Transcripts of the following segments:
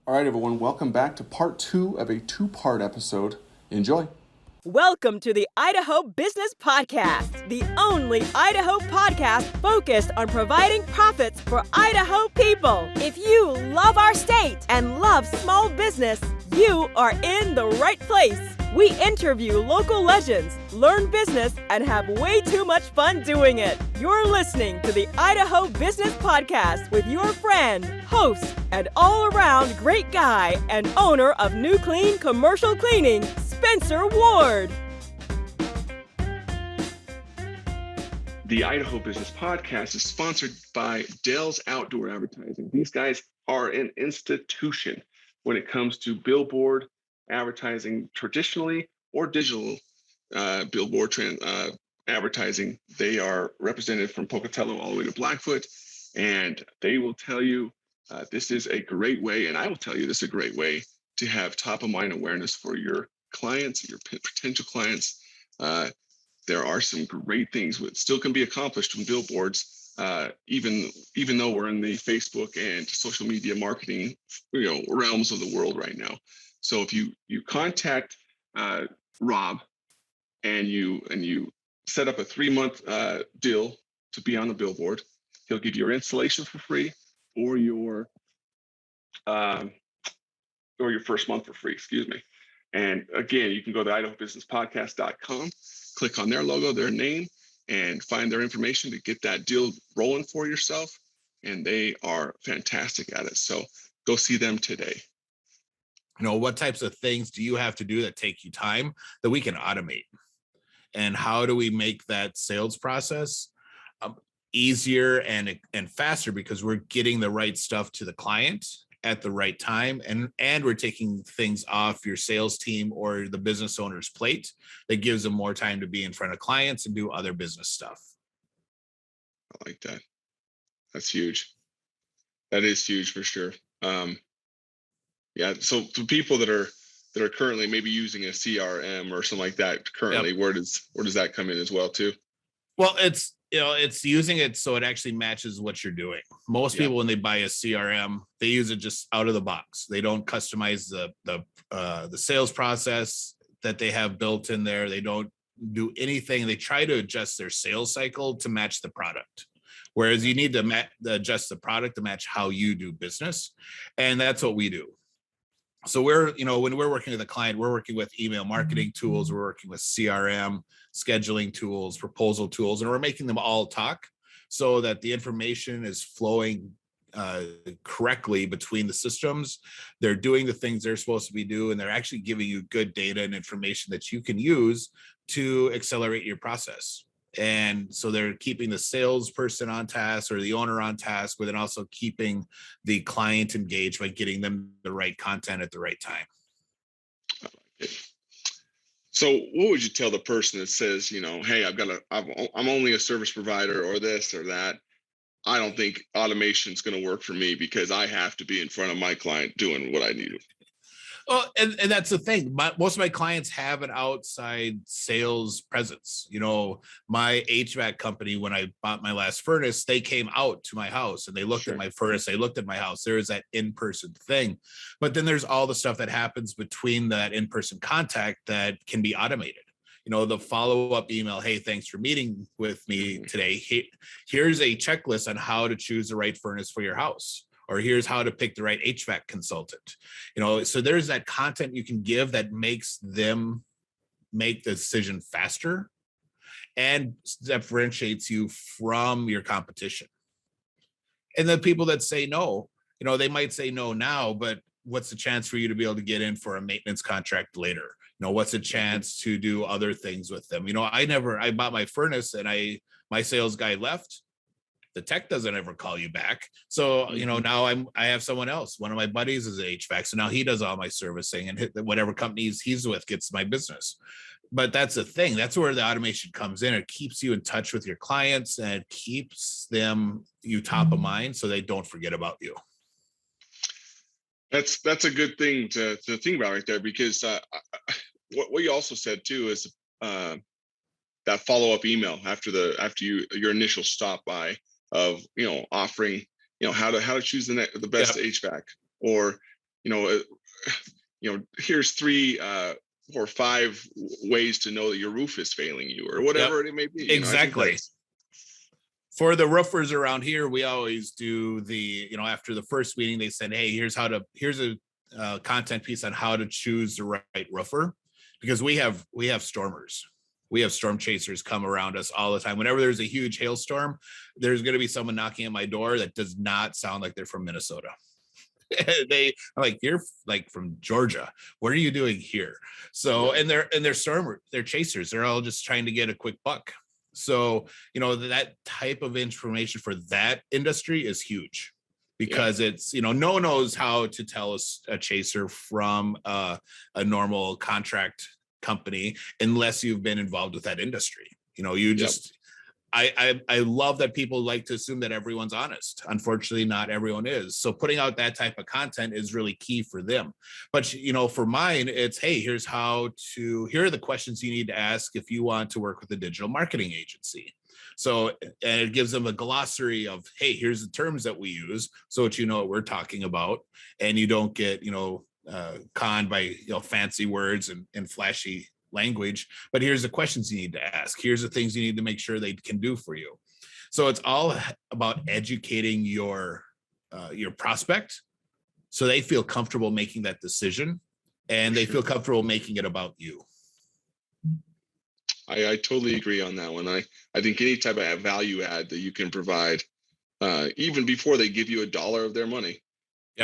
All right, everyone, welcome back to part 2 of a 2-part episode. Enjoy. Welcome to the Idaho Business Podcast, the only Idaho podcast focused on providing profits for Idaho people. If you love our state and love small business, you are in the right place. We interview local legends, learn business, and have way too much fun doing it. You're listening to the Idaho Business Podcast with your friend, host, and all-around great guy and owner of New Clean Commercial Cleaning, Spencer Ward. The Idaho Business Podcast is sponsored by Dell's Outdoor Advertising. These guys are an institution when it comes to billboard advertising, traditionally or digital billboard advertising. They are represented from Pocatello all the way to Blackfoot, and they will tell you this is a great way, and I will tell you this is a great way to have top of mind awareness for your clients, your potential clients. There are some great things that still can be accomplished from billboards, even though we're in the Facebook and social media marketing, realms of the world right now. So if you contact Rob and you set up a 3-month deal to be on the billboard, he'll give you your installation for free, or your first month for free. Excuse me. And again, you can go to idahobusinesspodcast.com, click on their logo, their name, and find their information to get that deal rolling for yourself. And they are fantastic at it. So go see them today. What types of things do you have to do that take you time that we can automate? And how do we make that sales process easier and faster, because we're getting the right stuff to the client at the right time, and we're taking things off your sales team or the business owner's plate that gives them more time to be in front of clients and do other business stuff. I like that. That's huge. That is huge for sure. Yeah. So for people that are currently maybe using a CRM or something like that currently, yep, where does that come in as well too? Well, it's using it so it actually matches what you're doing. Most people, when they buy a CRM, they use it just out of the box. They don't customize the sales process that they have built in there. They don't do anything. They try to adjust their sales cycle to match the product. Whereas you need to adjust the product to match how you do business. And that's what we do. So when we're working with a client, we're working with email marketing tools, we're working with CRM, scheduling tools, proposal tools, and we're making them all talk so that the information is flowing correctly between the systems. They're doing the things they're supposed to be doing, and they're actually giving you good data and information that you can use to accelerate your process. And so they're keeping the salesperson on task or the owner on task, but then also keeping the client engaged by getting them the right content at the right time. I like it. So what would you tell the person that says, hey, I'm only a service provider or this or that. I don't think automation is going to work for me because I have to be in front of my client doing what I need. Well, and that's the thing. Most of my clients have an outside sales presence. My HVAC company, when I bought my last furnace, they came out to my house and they looked at my furnace. They looked at my house. There is that in-person thing. But then there's all the stuff that happens between that in-person contact that can be automated. The follow-up email, hey, thanks for meeting with me today. Here's a checklist on how to choose the right furnace for your house. Or here's how to pick the right HVAC consultant. So there's that content you can give that makes them make the decision faster and differentiates you from your competition. And the people that say no, they might say no now, but what's the chance for you to be able to get in for a maintenance contract later? What's a chance to do other things with them? I bought my furnace and my sales guy left. The tech doesn't ever call you back. So, now I have someone else. One of my buddies is an HVAC. So now he does all my servicing, and whatever companies he's with gets my business. But that's the thing. That's where the automation comes in. It keeps you in touch with your clients and it keeps you top of mind so they don't forget about you. That's a good thing to think about right there, because what you also said too is that follow-up email after your initial stop by of offering how to choose the best HVAC, or here's 3 or 5 ways to know that your roof is failing you, or whatever it may be. Exactly. For the roofers around here, we always do after the first meeting, they said, hey, here's a content piece on how to choose the right roofer, because we have stormers. We have storm chasers come around us all the time. Whenever there's a huge hailstorm, there's going to be someone knocking at my door that does not sound like they're from Minnesota. I'm like, you're like from Georgia. What are you doing here? So, and they're chasers. They're all just trying to get a quick buck. So, that type of information for that industry is huge, because it's, no one knows how to tell a chaser from a normal contract company unless you've been involved with that industry. I love that people like to assume that everyone's honest. Unfortunately, not everyone is. So putting out that type of content is really key for them. But, for mine, it's, hey, here are the questions you need to ask if you want to work with a digital marketing agency. So, and it gives them a glossary of, hey, here's the terms that we use, so that what we're talking about, and you don't get, conned by, fancy words and flashy language, but here's the questions you need to ask. Here's the things you need to make sure they can do for you. So it's all about educating your prospect, so they feel comfortable making that decision, and they feel comfortable making it about you. I totally agree on that one. I think any type of value add that you can provide, even before they give you $1 of their money,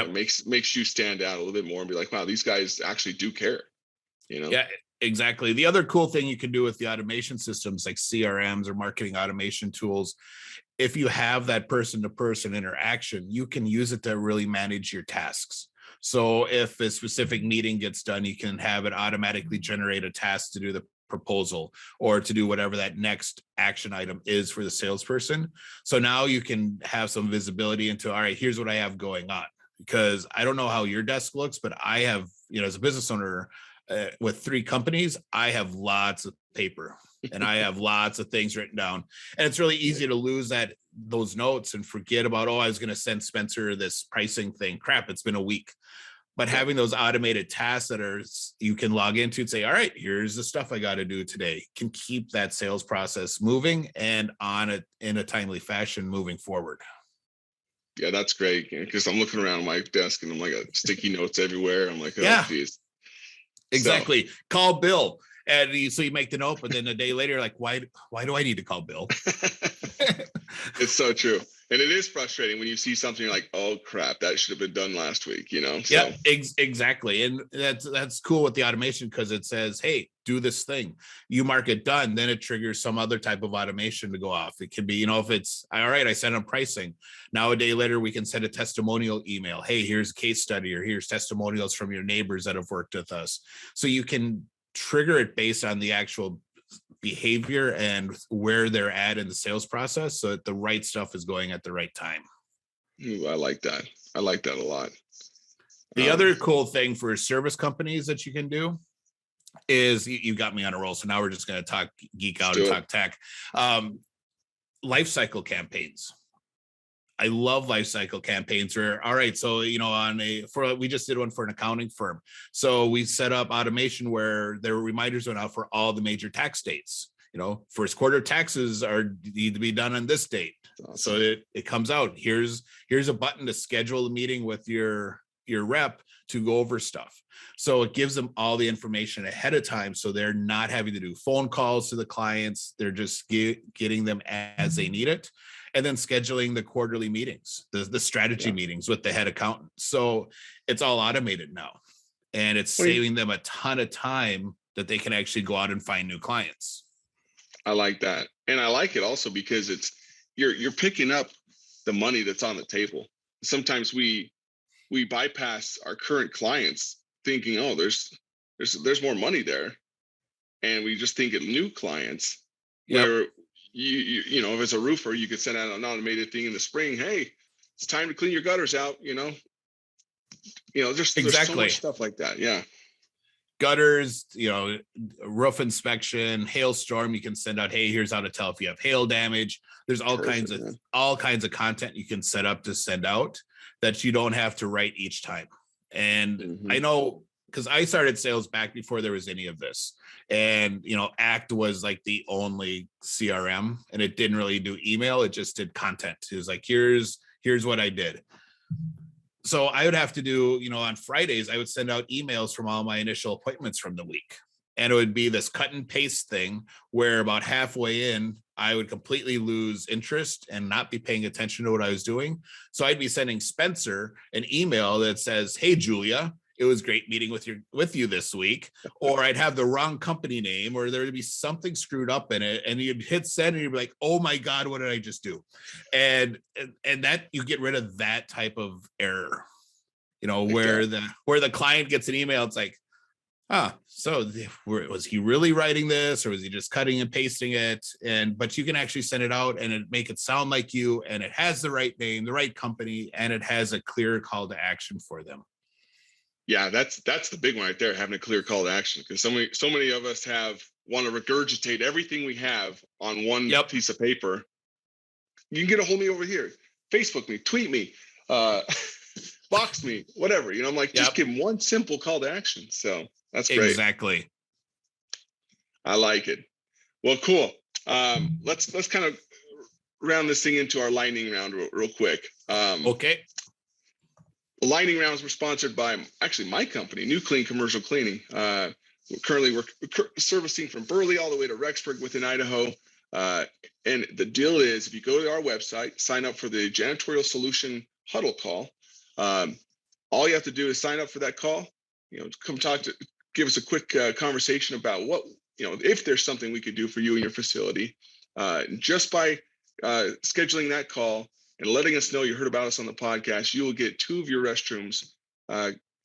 makes you stand out a little bit more and be like, wow, these guys actually do care. Yeah, exactly. The other cool thing you can do with the automation systems like CRMs or marketing automation tools, if you have that person-to-person interaction, you can use it to really manage your tasks. So if a specific meeting gets done, you can have it automatically generate a task to do the proposal or to do whatever that next action item is for the salesperson. So now you can have some visibility into, all right, here's what I have going on. Because I don't know how your desk looks, but I have, as a business owner, with 3 companies, I have lots of paper and I have lots of things written down, and it's really easy to lose those notes and forget about, I was going to send Spencer this pricing thing. Crap, it's been a week. But having those automated tasks that you can log into and say, all right, here's the stuff I got to do today, can keep that sales process moving and on it in a timely fashion moving forward. Yeah, that's great, because I'm looking around my desk and I'm like, sticky notes everywhere. I'm like, geez. Exactly. So, call Bill. And so you make the note, but then a day later, like, why do I need to call Bill? It's so true. And it is frustrating when you see something like, oh crap, that should have been done last week, So. Yeah, exactly. And that's cool with the automation, because it says, hey, do this thing. You mark it done, then it triggers some other type of automation to go off. It can be, if it's all right, I sent them pricing. Now a day later, we can send a testimonial email. Hey, here's a case study, or here's testimonials from your neighbors that have worked with us. So you can trigger it based on the actual behavior and where they're at in the sales process, so that the right stuff is going at the right time. Ooh, I like that. I like that a lot. The other cool thing for service companies that you can do is, you got me on a roll, so now we're just going to geek out and talk tech. Life cycle campaigns. I love life cycle campaigns where, all right, so, we just did one for an accounting firm. So we set up automation where there were reminders went out for all the major tax dates. First quarter taxes need to be done on this date. Awesome. So it comes out. Here's a button to schedule a meeting with your rep to go over stuff. So it gives them all the information ahead of time, so they're not having to do phone calls to the clients. They're just getting them as they need it. And then scheduling the quarterly meetings, the strategy meetings with the head accountant. So it's all automated now, and it's saving them a ton of time that they can actually go out and find new clients. I like that. And I like it also because you're picking up the money that's on the table. Sometimes we bypass our current clients thinking, oh, there's more money there. And we just think of new clients where if it's a roofer, you could send out an automated thing in the spring. Hey, it's time to clean your gutters out. There's so much stuff like that. Yeah. Gutters, roof inspection, hailstorm. You can send out, hey, here's how to tell if you have hail damage. There's all kinds of content you can set up to send out that you don't have to write each time. And I know, because I started sales back before there was any of this. And, you know, Act was like the only CRM, and it didn't really do email. It just did content. It was like, here's what I did. So I would have to do, you know, on Fridays, I would send out emails from all my initial appointments from the week. And it would be this cut and paste thing where about halfway in, I would completely lose interest and not be paying attention to what I was doing. So I'd be sending Spencer an email that says, "Hey, Julia, it was great meeting with you this week." Or I'd have the wrong company name, or there'd be something screwed up in it, and you'd hit send and you'd be like, "Oh my God, what did I just do?" And that, you get rid of that type of error, you know, where the client gets an email, it's like, so was he really writing this, or was he just cutting and pasting it? But you can actually send it out and make it sound like you, and it has the right name, the right company, and it has a clear call to action for them. Yeah, that's the big one right there, having a clear call to action, because so many of us want to regurgitate everything we have on one piece of paper. You can get a hold of me over here, Facebook me, tweet me, box me, whatever. You know, I'm like, just give them one simple call to action. So that's great. Exactly. I like it. Well, cool. Let's kind of round this thing into our lightning round real quick. Okay. The lightning rounds were sponsored by actually my company, New Clean Commercial Cleaning. We're servicing from Burley all the way to Rexburg within Idaho. And the deal is, if you go to our website, sign up for the Janitorial Solution Huddle call. All you have to do is sign up for that call. You know, give us a quick conversation about what, you know, if there's something we could do for you in your facility. Just by scheduling that call and letting us know you heard about us on the podcast, you will get 2 of your restrooms,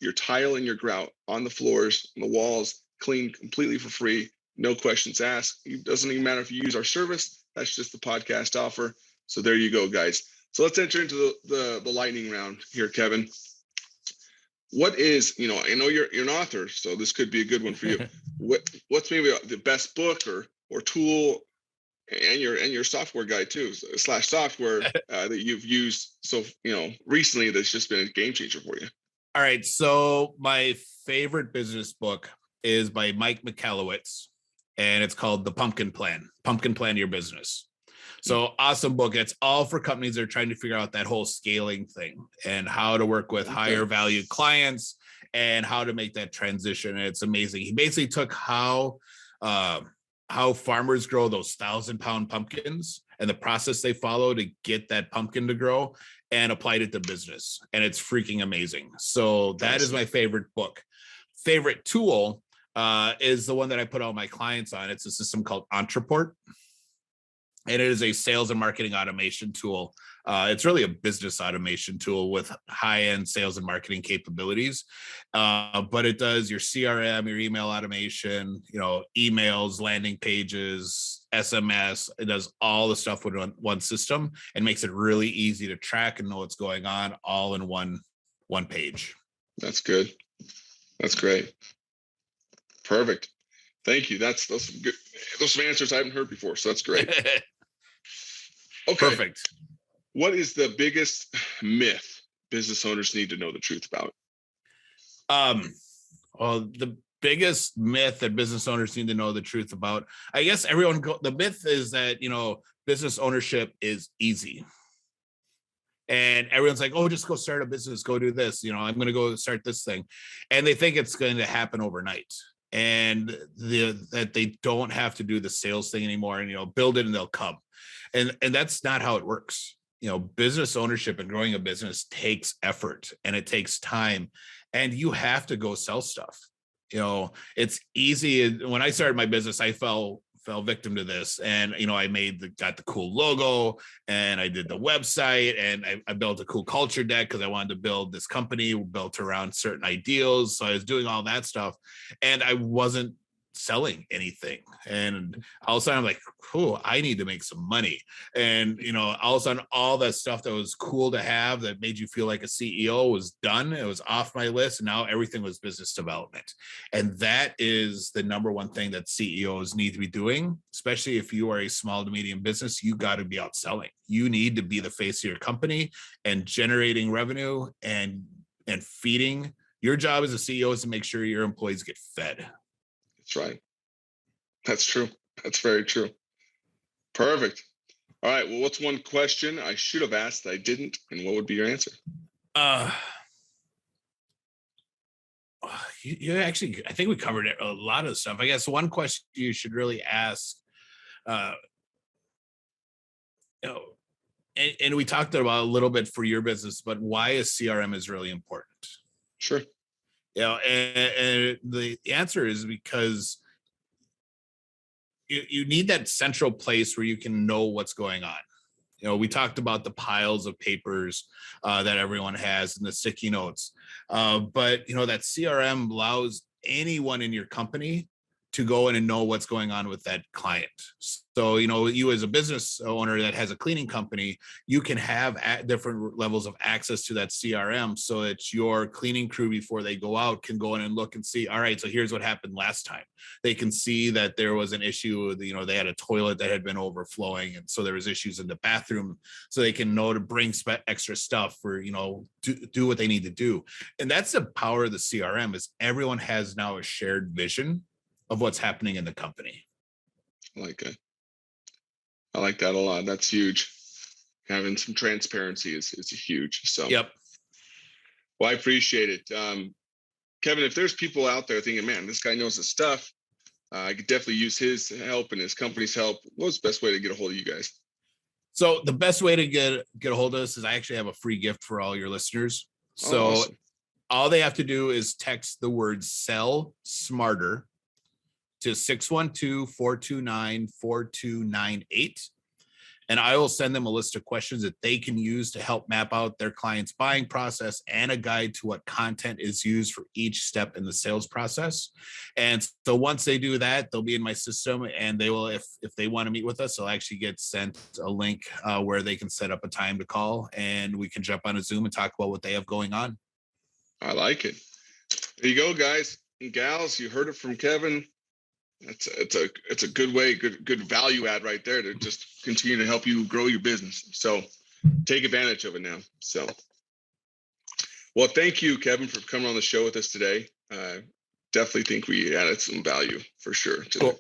your tile and your grout on the floors, on the walls, cleaned completely for free, no questions asked. It doesn't even matter if you use our service. That's just the podcast offer. So there you go, guys. So let's enter into the lightning round here, Kevin. What is, you know, I know you're an author, so this could be a good one for you. What's maybe the best book or tool, and your software guy too, / software that you've used so, you know, recently that's just been a game changer for you? All right. So my favorite business book is by Mike Michalowicz, and it's called The Pumpkin Plan to Your Business. So awesome book. It's all for companies that are trying to figure out that whole scaling thing and how to work with higher value clients and how to make that transition. And it's amazing. He basically took how farmers grow those 1,000-pound pumpkins and the process they follow to get that pumpkin to grow, and applied it to business. And it's freaking amazing. So that is my favorite book. Favorite tool is the one that I put all my clients on. It's a system called Ontraport. And it is a sales and marketing automation tool. It's really a business automation tool with high-end sales and marketing capabilities. But it does your CRM, your email automation, you know, emails, landing pages, SMS. It does all the stuff with one system and makes it really easy to track and know what's going on all in one page. That's good. That's great. Perfect. Thank you. Those good. Those some answers I haven't heard before, so that's great. Okay. Perfect. What is the biggest myth business owners need to know the truth about? Well, the biggest myth that business owners need to know the truth about, I guess the myth is that, you know, business ownership is easy. And everyone's like, oh, just go start a business, go do this. You know, I'm going to go start this thing. And they think it's going to happen overnight. And that they don't have to do the sales thing anymore, and, you know, build it and they'll come. And that's not how it works. You know, business ownership and growing a business takes effort and it takes time, and you have to go sell stuff. You know, it's easy. When I started my business, I fell victim to this, and, you know, I got the cool logo, and I did the website, and I built a cool culture deck because I wanted to build this company built around certain ideals. So I was doing all that stuff, and I wasn't selling anything. And all of a sudden I'm like, cool, I need to make some money. And, you know, all of a sudden all that stuff that was cool to have that made you feel like a CEO was done. It was off my list. And now everything was business development. And that is the number one thing that CEOs need to be doing, especially if you are a small to medium business. You got to be out selling. You need to be the face of your company and generating revenue and feeding Your job as a CEO is to make sure your employees get fed. That's right. That's true. That's very true. Perfect. All right. Well, what's one question I should have asked that I didn't, and what would be your answer? You actually, I think we covered a lot of stuff. I guess one question you should really ask, and we talked about a little bit for your business, but why a CRM is really important. Sure. And the answer is because you need that central place where you can know what's going on. We talked about the piles of papers that everyone has and the sticky notes. But, that CRM allows anyone in your company to go in and know what's going on with that client. So, you as a business owner that has a cleaning company, you can have different levels of access to that CRM so that your cleaning crew, before they go out, can go in and look and see, all right, so here's what happened last time. They can see that there was an issue, they had a toilet that had been overflowing. And so there was issues in the bathroom, so they can know to bring extra stuff for, do what they need to do. And that's the power of the CRM, is everyone has now a shared vision of what's happening in the company. I like it. I like that a lot. That's huge. Having some transparency is huge. So, yep. Well, I appreciate it. Kevin, if there's people out there thinking, man, this guy knows his stuff, I could definitely use his help and his company's help, what's the best way to get a hold of you guys? So the best way to get a hold of us is I actually have a free gift for all your listeners. So awesome. All they have to do is text the word "Sell Smarter" to 612-429-4298. And I will send them a list of questions that they can use to help map out their client's buying process and a guide to what content is used for each step in the sales process. And so once they do that, they'll be in my system, and they will, if they want to meet with us, they'll actually get sent a link where they can set up a time to call, and we can jump on a Zoom and talk about what they have going on. I like it. There you go, guys and gals. You heard it from Kevin. It's a good way, good value add right there to just continue to help you grow your business. So take advantage of it now. So, well, thank you, Kevin, for coming on the show with us today. Definitely think we added some value for sure. Cool.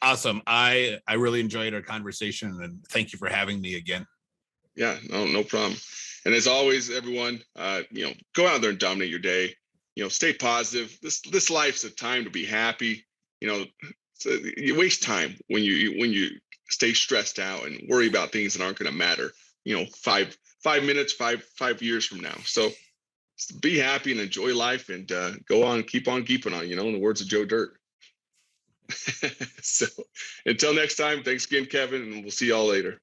Awesome. I really enjoyed our conversation, and thank you for having me again. Yeah, no problem. And as always, everyone, go out there and dominate your day. Stay positive. This life's a time to be happy. So you waste time when you stay stressed out and worry about things that aren't going to matter, 5 minutes, five years from now. So be happy and enjoy life, and go on, keep on keeping on, in the words of Joe Dirt. So until next time, thanks again, Kevin, and we'll see y'all later.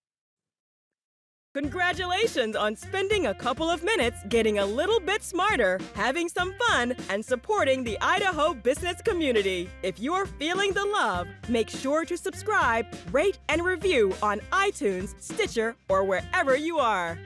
Congratulations on spending a couple of minutes getting a little bit smarter, having some fun, and supporting the Idaho business community. If you're feeling the love, make sure to subscribe, rate, and review on iTunes, Stitcher, or wherever you are.